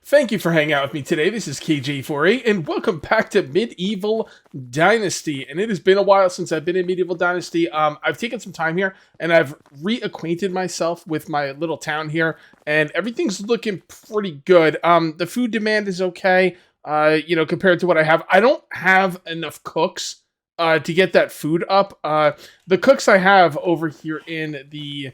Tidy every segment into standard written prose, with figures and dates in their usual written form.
Thank you for hanging out with me today. This is KJ48, and welcome back to Medieval Dynasty. And it has been a while since I've been in Medieval Dynasty. I've taken some time here, and I've reacquainted myself with my little town here, and everything's looking pretty good. The food demand is okay, compared to what I have. I don't have enough cooks to get that food up. The cooks I have over here in the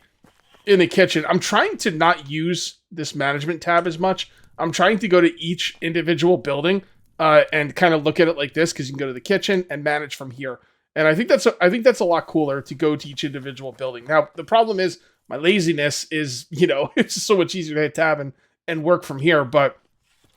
kitchen, I'm trying to not use this management tab as much. I'm trying to go to each individual building and kind of look at it like this, because you can go to the kitchen and manage from here. And I think that's a lot cooler to go to each individual building. Now, the problem is my laziness is, it's just so much easier to hit tab and work from here. But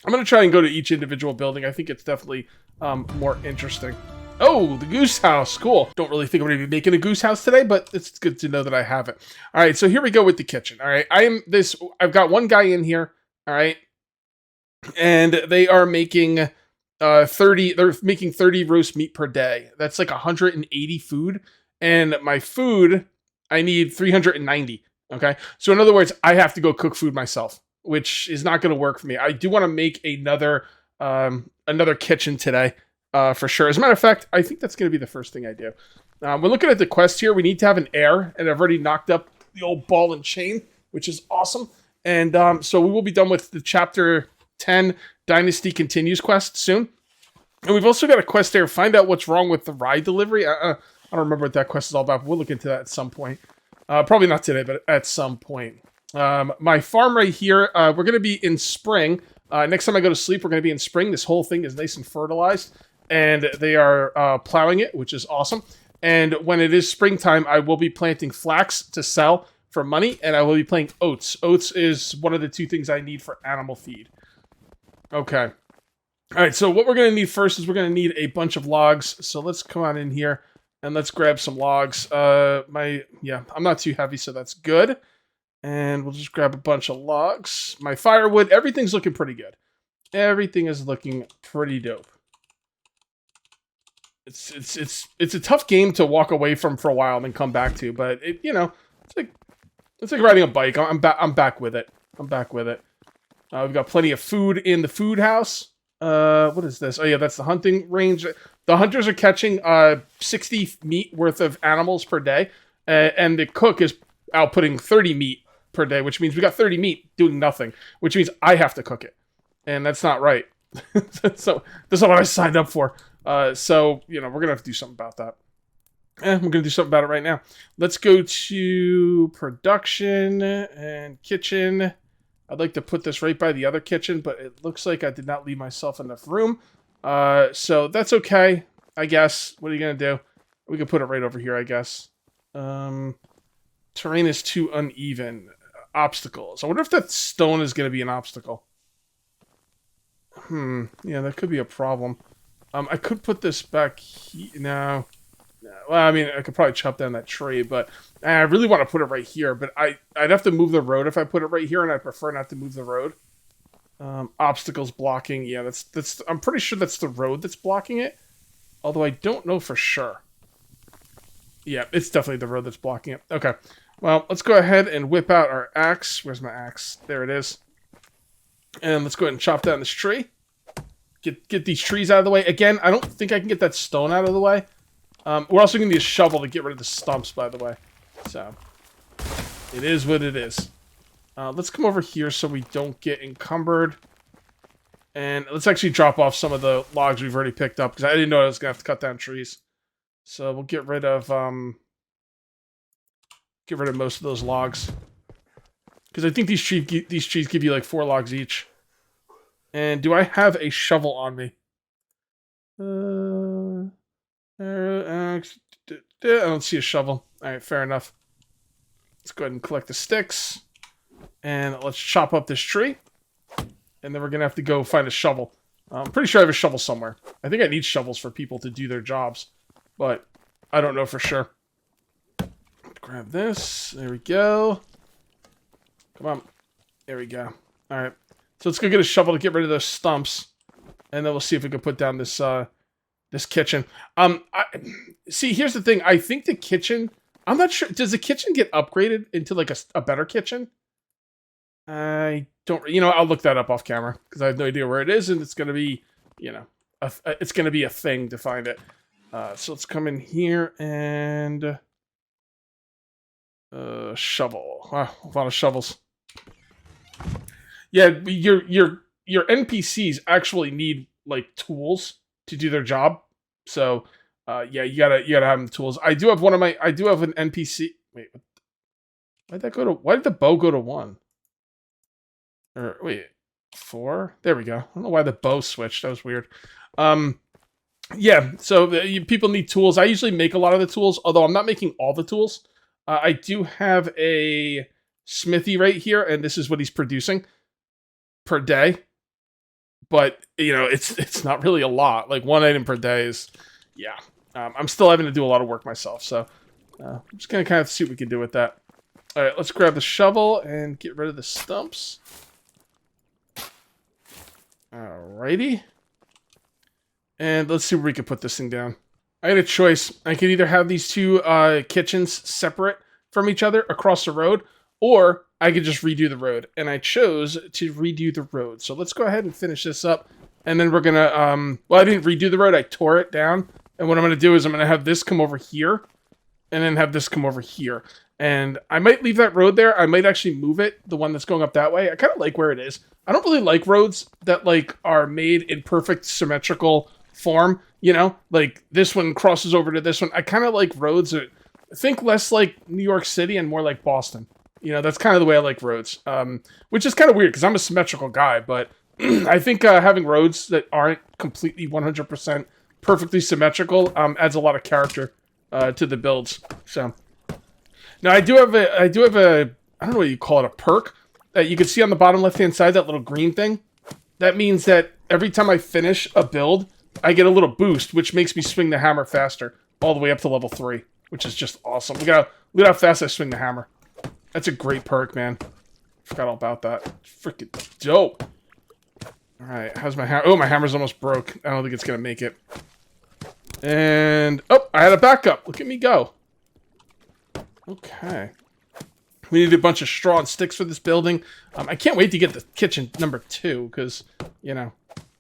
I'm going to try and go to each individual building. I think it's definitely more interesting. Oh, the goose house. Cool. Don't really think I'm going to be making a goose house today, but it's good to know that I have it. All right, so here we go with the kitchen. All right, I've got one guy in here. All right. And they are making 30 roast meat per day. That's like 180 food. And my food, I need 390. Okay. So in other words, I have to go cook food myself, which is not going to work for me. I do want to make another kitchen today, for sure. As a matter of fact, I think that's going to be the first thing I do. We're looking at the quest here. We need to have an heir, and I've already knocked up the old ball and chain, which is awesome. And so we will be done with the chapter 10 Dynasty Continues quest soon. And we've also got a quest there, find out what's wrong with the ride delivery. I don't remember what that quest is all about, but we'll look into that at some point. Probably not today, but at some point. My farm right here, we're going to be in spring. Next time I go to sleep, we're going to be in spring. This whole thing is nice and fertilized, and they are plowing it, which is awesome. And when it is springtime, I will be planting flax to sell for money, and I will be planting oats. Oats is one of the two things I need for animal feed. Okay. All right, so what we're going to need first is we're going to need a bunch of logs. So let's come on in here and let's grab some logs. I'm not too heavy, so that's good. And we'll just grab a bunch of logs. My firewood, everything's looking pretty good. Everything is looking pretty dope. It's a tough game to walk away from for a while and then come back to, but it's like riding a bike. I'm back with it. We've got plenty of food in the food house. What is this? Oh yeah, that's the hunting range. The hunters are catching 60 meat worth of animals per day, and the cook is outputting 30 meat per day, which means we got 30 meat doing nothing, which means I have to cook it, and that's not right. So that's not what I signed up for. So we're gonna have to do something about that. We're gonna do something about it right now. Let's go to production and kitchen. I'd like to put this right by the other kitchen, but it looks like I did not leave myself enough room. So that's okay, I guess. What are you going to do? We can put it right over here, I guess. Terrain is too uneven. Obstacles. I wonder if that stone is going to be an obstacle. Yeah, that could be a problem. I could put this back here. No. Well, I mean, I could probably chop down that tree, but I really want to put it right here. But I'd have to move the road if I put it right here, and I prefer not to move the road. Obstacles blocking. Yeah, that's. I'm pretty sure that's the road that's blocking it. Although I don't know for sure. Yeah, it's definitely the road that's blocking it. Okay. Well, let's go ahead and whip out our axe. Where's my axe? There it is. And let's go ahead and chop down this tree. Get these trees out of the way. Again, I don't think I can get that stone out of the way. We're also going to need a shovel to get rid of the stumps, by the way. So, it is what it is. Let's come over here so we don't get encumbered. And let's actually drop off some of the logs we've already picked up, because I didn't know I was going to have to cut down trees. So, we'll get rid of most of those logs. Because I think these trees give you like 4 logs each. And do I have a shovel on me? I don't see a shovel. Alright, fair enough. Let's go ahead and collect the sticks. And let's chop up this tree. And then we're going to have to go find a shovel. I'm pretty sure I have a shovel somewhere. I think I need shovels for people to do their jobs. But I don't know for sure. Grab this. There we go. Come on. There we go. Alright. So let's go get a shovel to get rid of those stumps. And then we'll see if we can put down this kitchen. See, here's the thing. I think the kitchen, I'm not sure. Does the kitchen get upgraded into like a better kitchen? I don't, I'll look that up off camera because I have no idea where it is, and it's going to be, it's going to be a thing to find it. So let's come in here and shovel. Wow, a lot of shovels. Yeah, your NPCs actually need like tools to do their job. So yeah, you gotta have them tools. I do have an NPC. Wait, why did the bow go to 1? Or wait, 4? There we go. I don't know why the bow switched. That was weird. Yeah, so people need tools. I usually make a lot of the tools, although I'm not making all the tools. I do have a smithy right here, and this is what he's producing per day. But, it's not really a lot. Like, 1 item per day is, yeah. I'm still having to do a lot of work myself, so I'm just going to kind of see what we can do with that. All right, let's grab the shovel and get rid of the stumps. Alrighty. And let's see where we can put this thing down. I had a choice. I could either have these two kitchens separate from each other across the road, or I could just redo the road. And I chose to redo the road. So let's go ahead and finish this up. And then we're going to, well, I didn't redo the road. I tore it down. And what I'm going to do is I'm going to have this come over here, and then have this come over here. And I might leave that road there. I might actually move it, the one that's going up that way. I kind of like where it is. I don't really like roads that, like, are made in perfect symmetrical form, like this one crosses over to this one. I kind of like roads that think less like New York City and more like Boston. That's kind of the way I like roads, which is kind of weird because I'm a symmetrical guy, but I think having roads that aren't completely 100% perfectly symmetrical adds a lot of character to the builds. So now I do have a I don't know what you call it, a perk that you can see on the bottom left hand side, that little green thing. That means that every time I finish a build, I get a little boost, which makes me swing the hammer faster, all the way up to level 3, which is just awesome. Look how fast I swing the hammer. That's a great perk, man. Forgot all about that. Freaking dope. All right, how's my hammer? Oh, my hammer's almost broke. I don't think it's gonna make it. And oh, I had a backup. Look at me go. Okay. We need a bunch of straw and sticks for this building. I can't wait to get the kitchen number 2 because,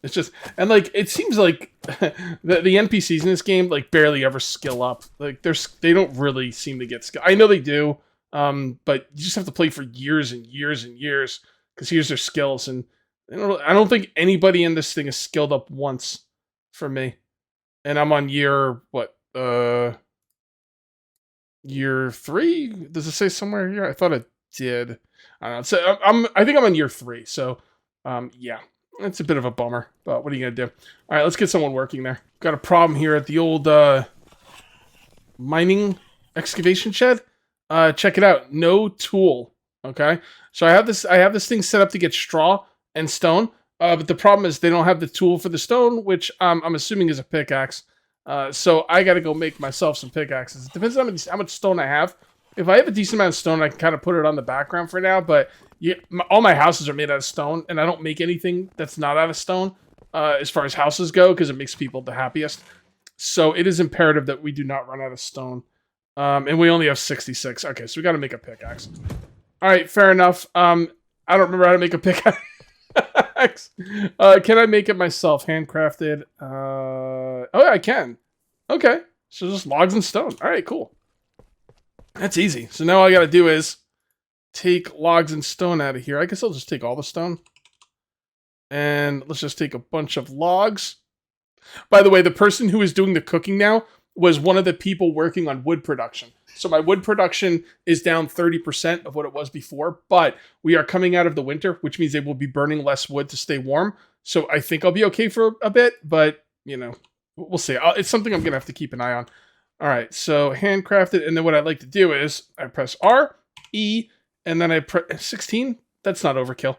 it's just, and like, it seems like the NPCs in this game, like, barely ever skill up. Like, they don't really seem to get skill. I know they do, but you just have to play for years and years and years because here's their skills. And I don't think anybody in this thing is skilled up once for me. And I'm on year, what, year 3? Does it say somewhere here? I thought it did. I don't know. So I think I'm on year 3. So, yeah. It's a bit of a bummer, but what are you gonna do? All right, let's get someone working there. Got a problem here at the old mining excavation shed. Check it out. No tool. Okay, so I have this thing set up to get straw and stone. But the problem is they don't have the tool for the stone, which I'm assuming is a pickaxe. So I got to go make myself some pickaxes. It depends on how much stone I have. If I have a decent amount of stone, I can kind of put it on the background for now, but all my houses are made out of stone, and I don't make anything that's not out of stone as far as houses go, because it makes people the happiest. So it is imperative that we do not run out of stone. And we only have 66. Okay, so we got to make a pickaxe. All right, fair enough. I don't remember how to make a pickaxe. Can I make it myself? Handcrafted. Oh, yeah, I can. Okay, so just logs and stone. All right, cool. That's easy. So now all I got to do is take logs and stone out of here. I guess I'll just take all the stone. And let's just take a bunch of logs. By the way, the person who is doing the cooking now was one of the people working on wood production. So my wood production is down 30% of what it was before, but we are coming out of the winter, which means they will be burning less wood to stay warm. So I think I'll be okay for a bit, but, we'll see. It's something I'm going to have to keep an eye on. All right, so handcrafted, and then what I like to do is I press R, E, and then I press 16. That's not overkill.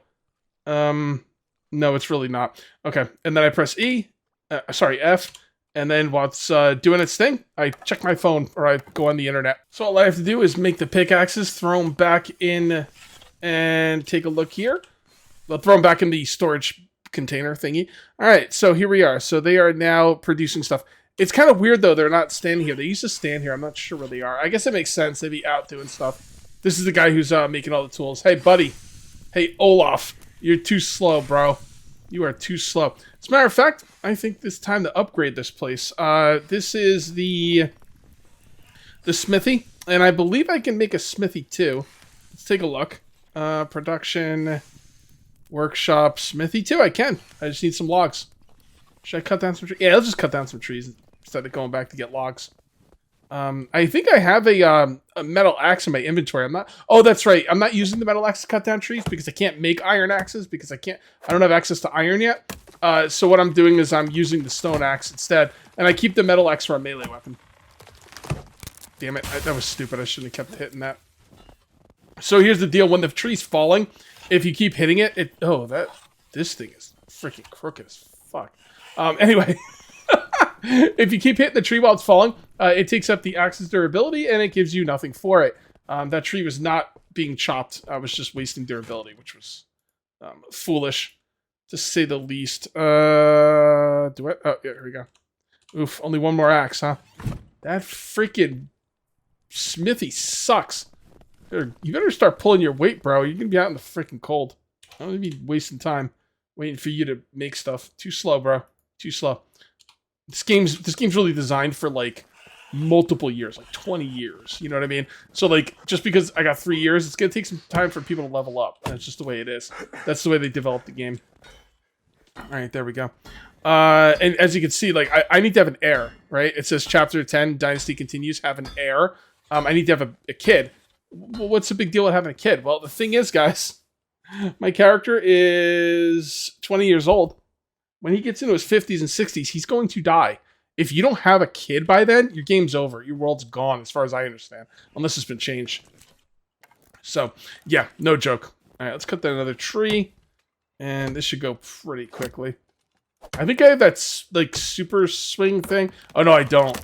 No, it's really not. Okay, and then I press E, F, and then while it's doing its thing, I check my phone or I go on the internet. So all I have to do is make the pickaxes, throw them back in, and take a look here. I'll throw them back in the storage container thingy. All right, so here we are. So they are now producing stuff. It's kind of weird, though, they're not standing here. They used to stand here. I'm not sure where they are. I guess it makes sense. They'd be out doing stuff. This is the guy who's making all the tools. Hey, buddy. Hey, Olaf, you're too slow, bro. You are too slow. As a matter of fact, I think it's time to upgrade this place. This is the smithy, and I believe I can make a smithy too. Let's take a look. Production, workshop, smithy too. I can. I just need some logs. Should I cut down some trees? Yeah, I'll just cut down some trees instead of going back to get logs. I think I have a metal axe in my inventory. I'm not. Oh, that's right. I'm not using the metal axe to cut down trees because I can't make iron axes because I don't have access to iron yet. So what I'm doing is I'm using the stone axe instead, and I keep the metal axe for a melee weapon. Damn it! That was stupid. I shouldn't have kept hitting that. So here's the deal: when the tree's falling, if you keep hitting it, this thing is freaking crooked as fuck. Anyway. If you keep hitting the tree while it's falling, it takes up the axe's durability, and it gives you nothing for it. That tree was not being chopped. I was just wasting durability, which was foolish, to say the least. Do I? Oh, yeah, here we go. Oof, only one more axe, huh? That freaking smithy sucks. You better start pulling your weight, bro. You're going to be out in the freaking cold. I don't want to be wasting time waiting for you to make stuff. Too slow, bro. Too slow. This game's really designed for like multiple years, like 20 years. You know what I mean? So like, just because I got 3 years, it's gonna take some time for people to level up. And it's just the way it is. That's the way they developed the game. All right, there we go. And as you can see, like I need to have an heir, right? It says Chapter 10, Dynasty continues. Have an heir. I need to have a kid. Well, what's the big deal with having a kid? Well, the thing is, guys, my character is 20 years old. When he gets into his 50s and 60s, he's going to die. If you don't have a kid by then, your game's over. Your world's gone, as far as I understand. Unless it's been changed. So, yeah, no joke. All right, let's cut down another tree. And this should go pretty quickly. I think I have that, like, super swing thing. Oh, no, I don't.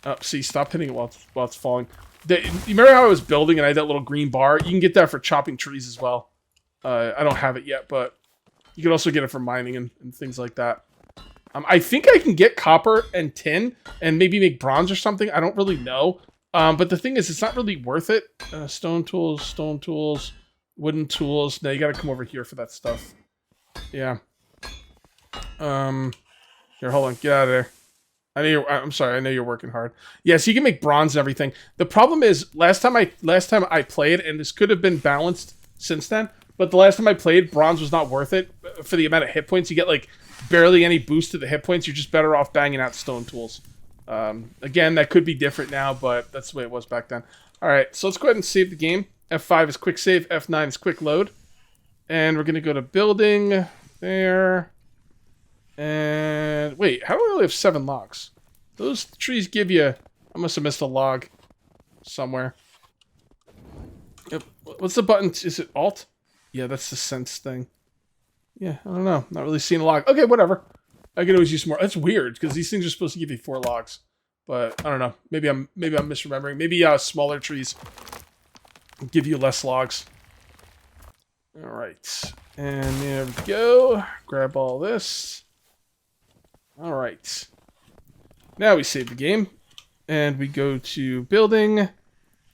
Oh, see, stop hitting it while it's falling. You remember how I was building and I had that little green bar? You can get that for chopping trees as well. I don't have it yet, but you can also get it for mining and things like that. I think I can get copper and tin and maybe make bronze or something. I don't really know. But the thing is, it's not really worth it. Stone tools, wooden tools. Now you got to come over here for that stuff. Yeah. Here, hold on. Get out of there. I'm sorry. I know you're working hard. Yeah, so you can make bronze and everything. The problem is, last time I played, and this could have been balanced since then, but the last time I played, bronze was not worth it for the amount of hit points. You get, like, barely any boost to the hit points. You're just better off banging out stone tools. Again, that could be different now, but that's the way it was back then. All right, so let's go ahead and save the game. F5 is quick save. F9 is quick load. And we're going to go to building. There. And wait, how do I only have 7 logs? Those trees give you... I must have missed a log somewhere. Yep. What's the button? Is it Alt? Yeah, that's the sense thing. Yeah, I don't know. Not really seeing a log. Okay, whatever. I can always use more. That's weird because these things are supposed to give you 4 logs, but I don't know. Maybe I'm misremembering. Maybe smaller trees give you less logs. All right, and there we go. Grab all this. All right. Now we save the game, and we go to building.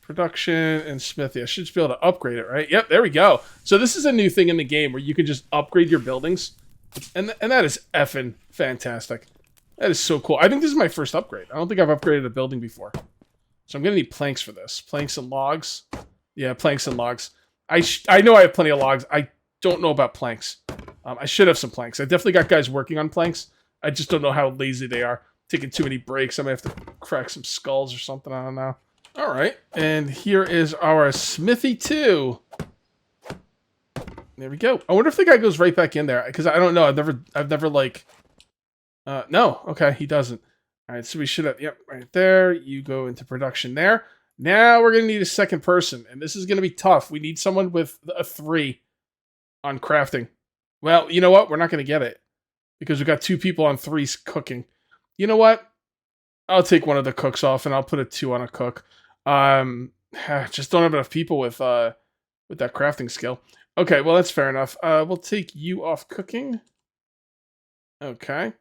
Production and smithy. I should just be able to upgrade it, right? Yep, there we go. So this is a new thing in the game where you can just upgrade your buildings. And that is effing fantastic. That is so cool. I think this is my first upgrade. I don't think I've upgraded a building before. So I'm going to need planks for this. Planks and logs. Yeah, planks and logs. I know I have plenty of logs. I don't know about planks. I should have some planks. I definitely got guys working on planks. I just don't know how lazy they are. Taking too many breaks. I might have to crack some skulls or something. I don't know. All right, and here is our smithy 2. There we go. I wonder if the guy goes right back in there because I don't know. I've never like. No, okay, he doesn't. All right, so we should have. Yep, right there. You go into production there. Now we're gonna need a second person, and this is gonna be tough. We need someone with a 3 on crafting. Well, you know what? We're not gonna get it because we got 2 people on 3s cooking. You know what? I'll take one of the cooks off, and I'll put a 2 on a cook. Just don't have enough people with that crafting skill. Okay, well, that's fair enough. We'll take you off cooking. Okay.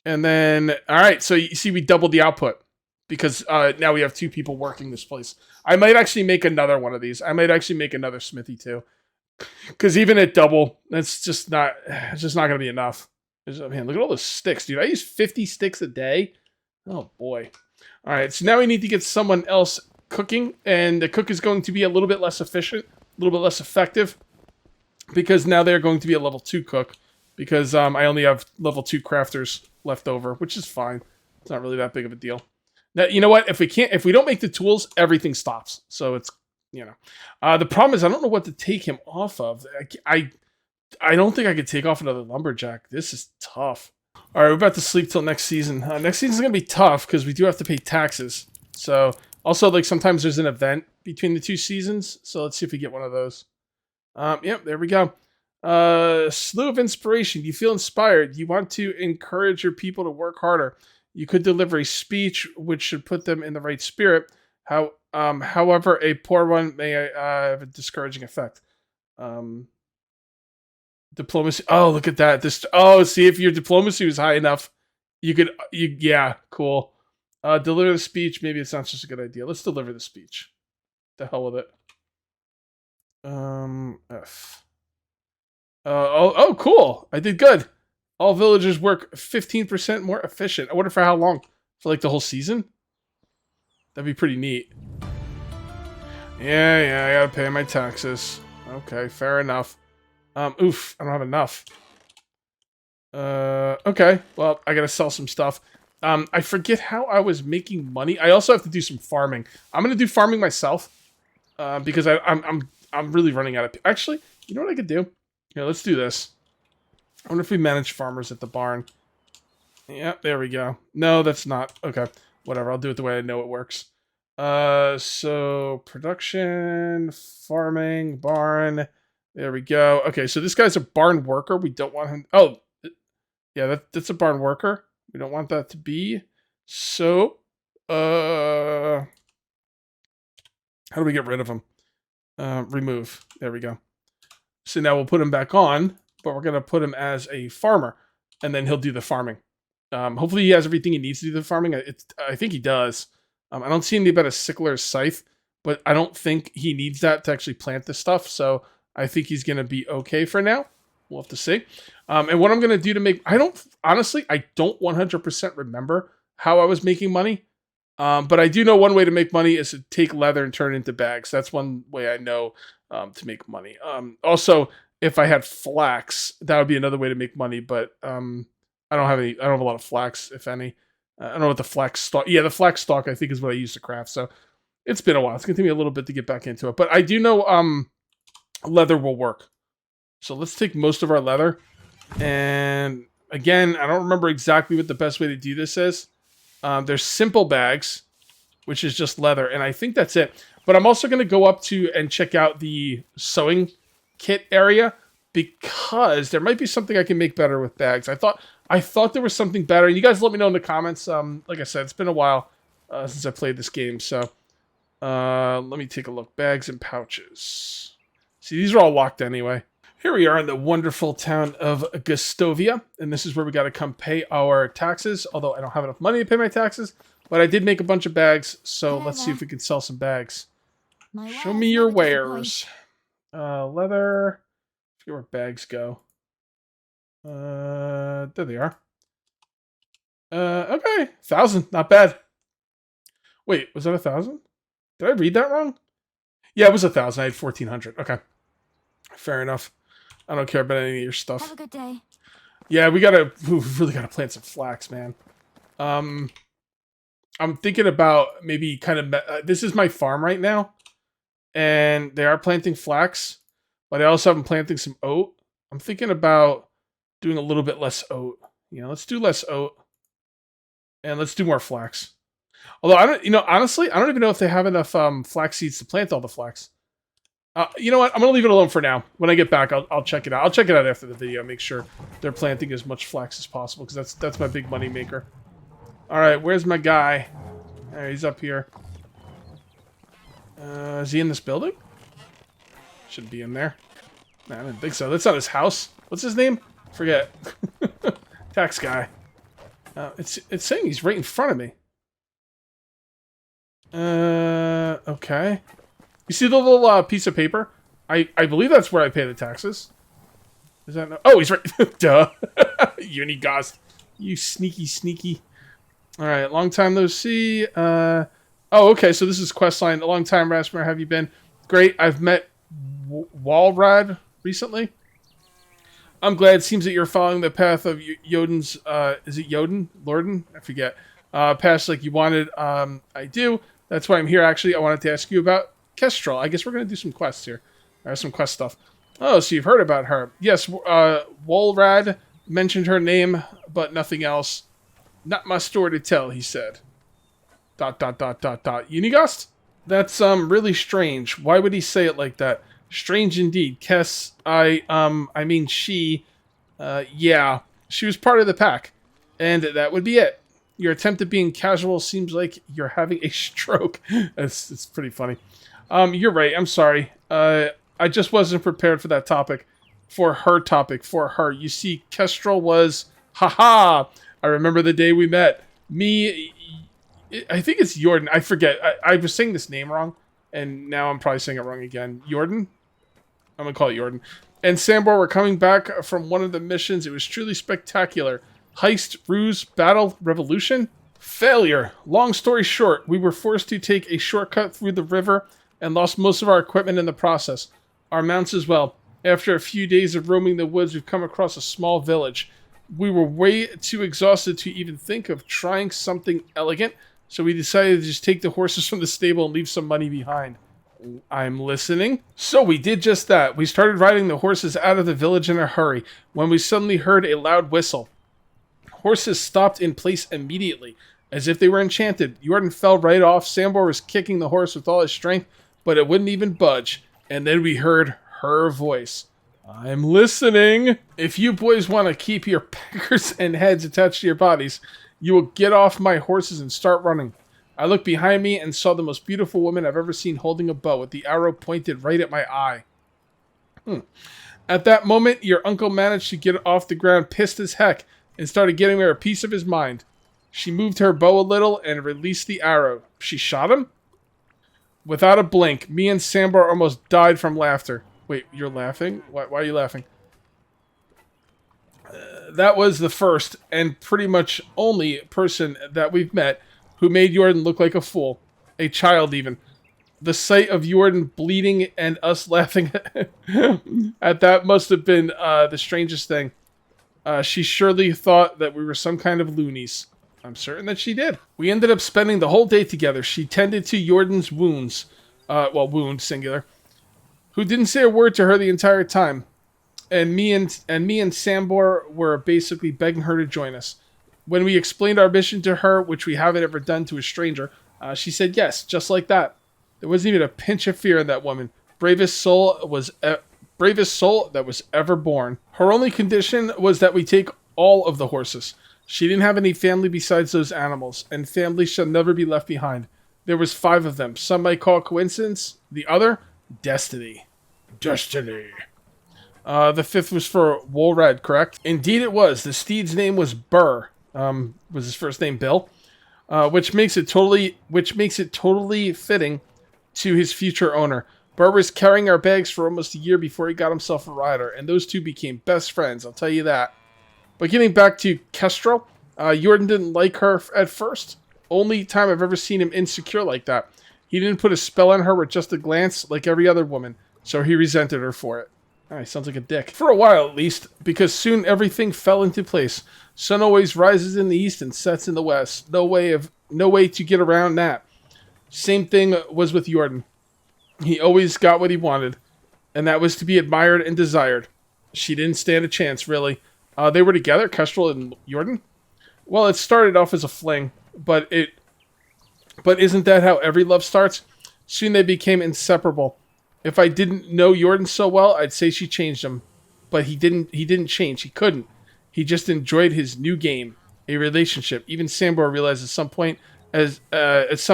And then, all right, so you see we doubled the output because now we have 2 people working this place. I might actually make another one of these. I might actually make another smithy too. Because even at double, that's just not. It's just not going to be enough. Man, look at all those sticks, dude. I use 50 sticks a day. Oh boy. All right, so now we need to get someone else cooking, and the cook is going to be a little bit less efficient, a little bit less effective, because now they're going to be a level 2 cook, because I only have level 2 crafters left over, which is fine. It's not really that big of a deal. Now, you know what? If we don't make the tools, everything stops. So it's, the problem is I don't know what to take him off of. I don't think I could take off another lumberjack. This is tough. All right, we're about to sleep till next season. Next season's gonna be tough because we do have to pay taxes. So also, like, sometimes there's an event between the 2 seasons. So let's see if we get one of those. Yep, there we go. Slew of inspiration. You feel inspired. You want to encourage your people to work harder. You could deliver a speech which should put them in the right spirit. However, a poor one may have a discouraging effect. Diplomacy. Oh, look at that. See, if your diplomacy was high enough, yeah, cool. Deliver the speech. Maybe it's not just a good idea. Let's deliver the speech. The hell with it. F. Cool. I did good. All villagers work 15% more efficient. I wonder for how long? For like the whole season? That'd be pretty neat. Yeah, I gotta pay my taxes. Okay, fair enough. Oof, I don't have enough. Okay, well, I gotta sell some stuff. I forget how I was making money. I also have to do some farming. I'm gonna do farming myself, because I'm really running out of. Actually, you know what I could do? Here, let's do this. I wonder if we manage farmers at the barn. Yeah, there we go. No, that's not. Okay, whatever. I'll do it the way I know it works. So production, farming, barn. There we go. Okay, so this guy's a barn worker. We don't want him. Oh, yeah, that's a barn worker. We don't want that to be. So, how do we get rid of him? Remove. There we go. So now we'll put him back on, but we're gonna put him as a farmer, and then he'll do the farming. Hopefully he has everything he needs to do the farming. I think he does. I don't see anything about a sickle or scythe, but I don't think he needs that to actually plant this stuff. So I think he's going to be okay for now. We'll have to see. And what I'm going to do to make... I don't 100% remember how I was making money. But I do know one way to make money is to take leather and turn it into bags. That's one way I know to make money. Also, if I had flax, that would be another way to make money. But I don't have a lot of flax, if any. I don't know what the flax stalk... Yeah, the flax stalk, I think, is what I use to craft. So it's been a while. It's going to take me a little bit to get back into it. But I do know leather will work. So let's take most of our leather. And again, I don't remember exactly what the best way to do this is. There's simple bags, which is just leather. And I think that's it. But I'm also going to go up to and check out the sewing kit area, because there might be something I can make better with bags. I thought there was something better. And you guys let me know in the comments. Like I said, it's been a while since I played this game. So let me take a look. Bags and pouches. See, these are all locked anyway. Here we are in the wonderful town of Gustovia. And this is where we got to come pay our taxes. Although I don't have enough money to pay my taxes. But I did make a bunch of bags. So let's see if we can sell some bags. Show me your wares. Leather. I forget where bags go. There they are. Okay, 1,000, not bad. Wait, was that 1,000? Did I read that wrong? Yeah, it was 1,000. I had 1,400. Okay, fair enough. I don't care about any of your stuff. Have a good day. Yeah, we really gotta plant some flax, man. I'm thinking about maybe kind of. This is my farm right now, and they are planting flax, but I also have them planting some oat. I'm thinking about doing a little bit less oat. Let's do less oat, and let's do more flax. Although I don't, honestly, I don't even know if they have enough flax seeds to plant all the flax. You know what? I'm gonna leave it alone for now. When I get back, I'll check it out. I'll check it out after the video. Make sure they're planting as much flax as possible, because that's my big money maker. All right, where's my guy? All right, he's up here. Is he in this building? Should be in there. Nah, I didn't think so. That's not his house. What's his name? Forget. Tax guy. It's saying he's right in front of me. Okay. You see the little piece of paper? I believe that's where I pay the taxes. Is that no? Oh, he's right. Duh. Unigost. You sneaky. All right, long time no see. Oh, okay, so this is questline. A long time, Rasmus. Have you been? Great. I've met Walrad recently. I'm glad. It seems that you're following the path of Joden's. Is it Joden? Lorden? I forget. Past like you wanted. I do. That's why I'm here. Actually, I wanted to ask you about Kestrel. I guess we're gonna do some quests here. Some quest stuff. Oh, so you've heard about her? Yes. Walrad mentioned her name, but nothing else. Not my story to tell, he said. ... Unigost? That's really strange. Why would he say it like that? Strange indeed. Kess, I mean she, yeah, she was part of the pack, and that would be it. Your attempt at being casual seems like you're having a stroke. It's pretty funny. You're right. I'm sorry. I just wasn't prepared for that topic. For her. You see, Kestrel was, haha. I remember the day we met. Me, I think it's Jordan. I forget. I was saying this name wrong, and now I'm probably saying it wrong again. Jordan? I'm going to call it Jordan. And Sambor were coming back from one of the missions. It was truly spectacular. Heist, ruse, battle, revolution, failure. Long story short, we were forced to take a shortcut through the river and lost most of our equipment in the process. Our mounts as well. After a few days of roaming the woods, we've come across a small village. We were way too exhausted to even think of trying something elegant, so we decided to just take the horses from the stable and leave some money behind. I'm listening. So we did just that. We started riding the horses out of the village in a hurry, when we suddenly heard a loud whistle. Horses stopped in place immediately, as if they were enchanted. Jordan fell right off. Sambor was kicking the horse with all his strength, but it wouldn't even budge. And then we heard her voice. I'm listening. If you boys want to keep your peckers and heads attached to your bodies, you will get off my horses and start running. I looked behind me and saw the most beautiful woman I've ever seen holding a bow with the arrow pointed right at my eye. At that moment, your uncle managed to get off the ground pissed as heck and started getting her a piece of his mind. She moved her bow a little and released the arrow. She shot him? Without a blink, me and Sambor almost died from laughter. Wait, you're laughing? Why are you laughing? That was the first and pretty much only person that we've met who made Jordan look like a fool. A child, even. The sight of Jordan bleeding and us laughing at that must have been the strangest thing. She surely thought that we were some kind of loonies. I'm certain that she did. We ended up spending the whole day together. She tended to Jordan's wounds. Wound, singular. Who didn't say a word to her the entire time. And me and Sambor were basically begging her to join us. When we explained our mission to her, which we haven't ever done to a stranger, she said yes, just like that. There wasn't even a pinch of fear in that woman. Bravest soul that was ever born. Her only condition was that we take all of the horses. She didn't have any family besides those animals, and family shall never be left behind. There was 5 of them. Some might call the other, destiny. Destiny. The 5th was for Wolred, correct? Indeed it was. The steed's name was Burr. Was his first name Bill? Which makes it totally fitting to his future owner. Burr was carrying our bags for almost a year before he got himself a rider, and those two became best friends, I'll tell you that. But getting back to Kestrel, Jordan didn't like her at first. Only time I've ever seen him insecure like that. He didn't put a spell on her with just a glance like every other woman, so he resented her for it. Alright, sounds like a dick. For a while, at least, because soon everything fell into place. Sun always rises in the east and sets in the west. No way to get around that. Same thing was with Jordan. He always got what he wanted, and that was to be admired and desired. She didn't stand a chance, really. They were together, Kestrel and Jordan? Well, it started off as a fling, but isn't that how every love starts? Soon they became inseparable. If I didn't know Jordan so well, I'd say she changed him. But he didn't change. He couldn't. He just enjoyed his new game, a relationship. Even Sambor realized at some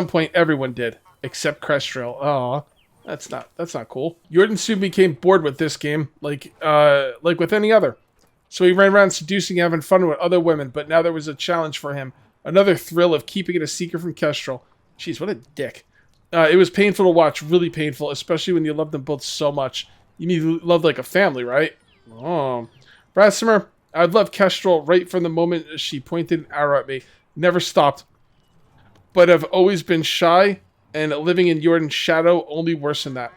point everyone did, except Kestrel. Aw, that's not cool. Jordan soon became bored with this game, like with any other. So he ran around seducing, having fun with other women, but now there was a challenge for him. Another thrill of keeping it a secret from Kestrel. Jeez, what a dick. It was painful to watch, really painful, especially when you loved them both so much. You mean love like a family, right? Oh. Rasimer, I'd love Kestrel right from the moment she pointed an arrow at me. Never stopped. But I've always been shy, and living in Jordan's shadow only worse than that.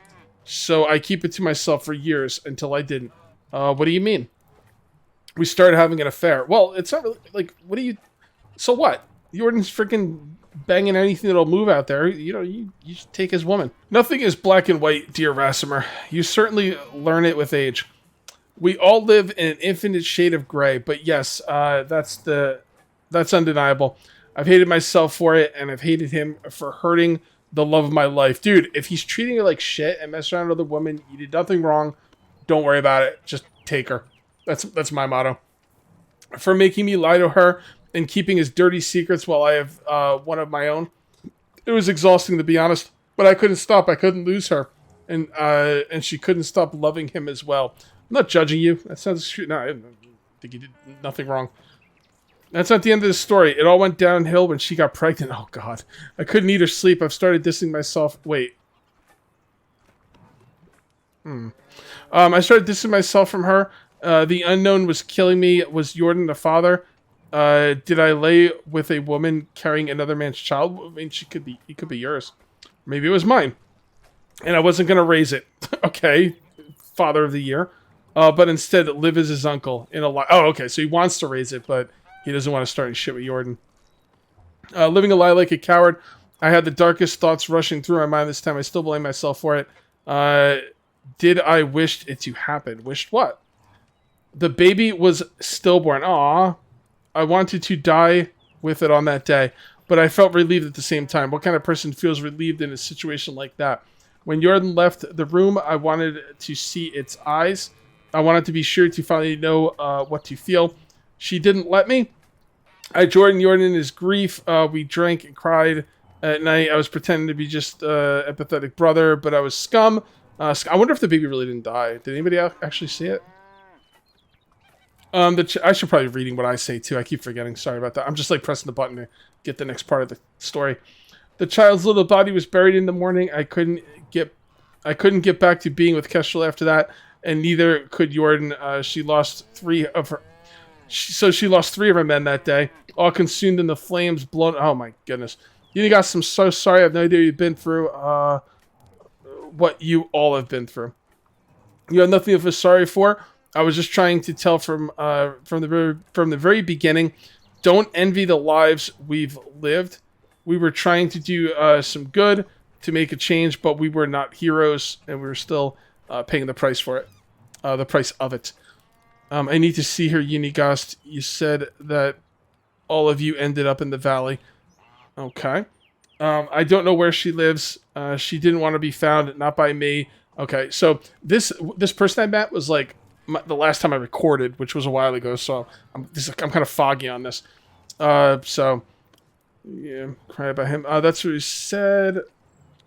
So I keep it to myself for years until I didn't. What do you mean? We started having an affair. Well, it's not really, like, what do you... So what? Jordan's freaking banging anything that'll move out there. You know, you just take his woman. Nothing is black and white, dear Rasimer. You certainly learn it with age. We all live in an infinite shade of gray, but yes, that's undeniable. I've hated myself for it, and I've hated him for hurting the love of my life. Dude, if he's treating you like shit and messing around with another woman, you did nothing wrong. Don't worry about it. Just take her. That's my motto. For making me lie to her and keeping his dirty secrets while I have one of my own. It was exhausting, to be honest, but I couldn't stop. I couldn't lose her, and she couldn't stop loving him as well. I'm not judging you. That sounds true. No, I think you did nothing wrong. That's not the end of the story. It all went downhill when she got pregnant. Oh, God. I couldn't eat or sleep. I've started dissing myself. Wait. I started dissing myself from her. The unknown was killing me. Was Jordan the father? Did I lay with a woman carrying another man's child? I mean, it could be yours. Maybe it was mine. And I wasn't going to raise it. Okay. Father of the year. But instead live as his uncle in a lie. Oh, okay. So he wants to raise it, but he doesn't want to start any shit with Jordan. Living a lie like a coward. I had the darkest thoughts rushing through my mind this time. I still blame myself for it. Did I wish it to happen? Wished what? The baby was stillborn. Aww. I wanted to die with it on that day, but I felt relieved at the same time. What kind of person feels relieved in a situation like that? When Jordan left the room, I wanted to see its eyes. I wanted to be sure to finally know what to feel. She didn't let me. I joined Jordan in his grief. We drank and cried at night. I was pretending to be just an empathetic brother, but I was scum. I wonder if the baby really didn't die. Did anybody actually see it? I should probably be reading what I say too. I keep forgetting. Sorry about that. I'm just like pressing the button to get the next part of the story. The child's little body was buried in the morning. I couldn't get back to being with Kestrel after that, and neither could Jordan. She lost three of her men that day, all consumed in the flames, blown. Oh my goodness. You guys, I'm so sorry. I have no idea what you've been through. What you all have been through. You have nothing to feel sorry for. I was just trying to tell from the very beginning. Don't envy the lives we've lived. We were trying to do some good to make a change, but we were not heroes, and we were still paying the price for it. The price of it. I need to see her, Unigast. You said that all of you ended up in the valley. Okay. I don't know where she lives. She didn't want to be found, not by me. Okay, so this person I met was like the last time I recorded, which was a while ago. So I'm kind of foggy on this. So yeah, cry about him. That's what he said.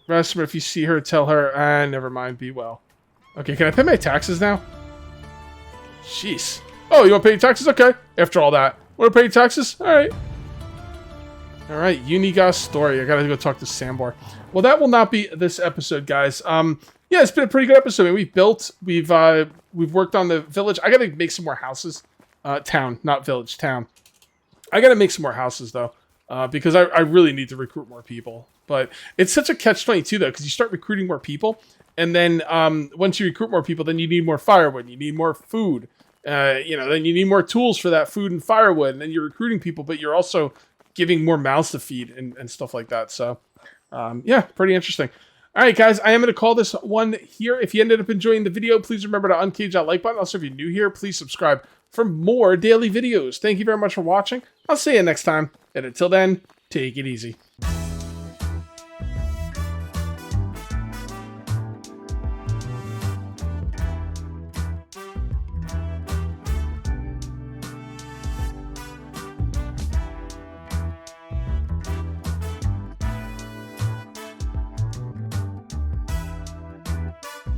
Rasimer, if you see her, tell her. Never mind. Be well. Okay, can I pay my taxes now? Jeez. Oh, you want to pay your taxes? Okay. After all that, want to pay your taxes? All right. All right, Unigast story. I gotta go talk to Sambor. Well, that will not be this episode, guys. Yeah, it's been a pretty good episode. I mean, we've worked on the village. I gotta make some more houses. Town, not village, town. I gotta make some more houses though, because I really need to recruit more people. But it's such a catch-22 though, because you start recruiting more people, and then once you recruit more people, then you need more firewood, you need more food. Then you need more tools for that food and firewood, and then you're recruiting people, but you're also giving more mouths to feed and stuff like that. So, yeah, pretty interesting. All right, guys, I am going to call this one here. If you ended up enjoying the video, please remember to uncage that like button. Also, if you're new here, please subscribe for more daily videos. Thank you very much for watching. I'll see you next time. And until then, take it easy.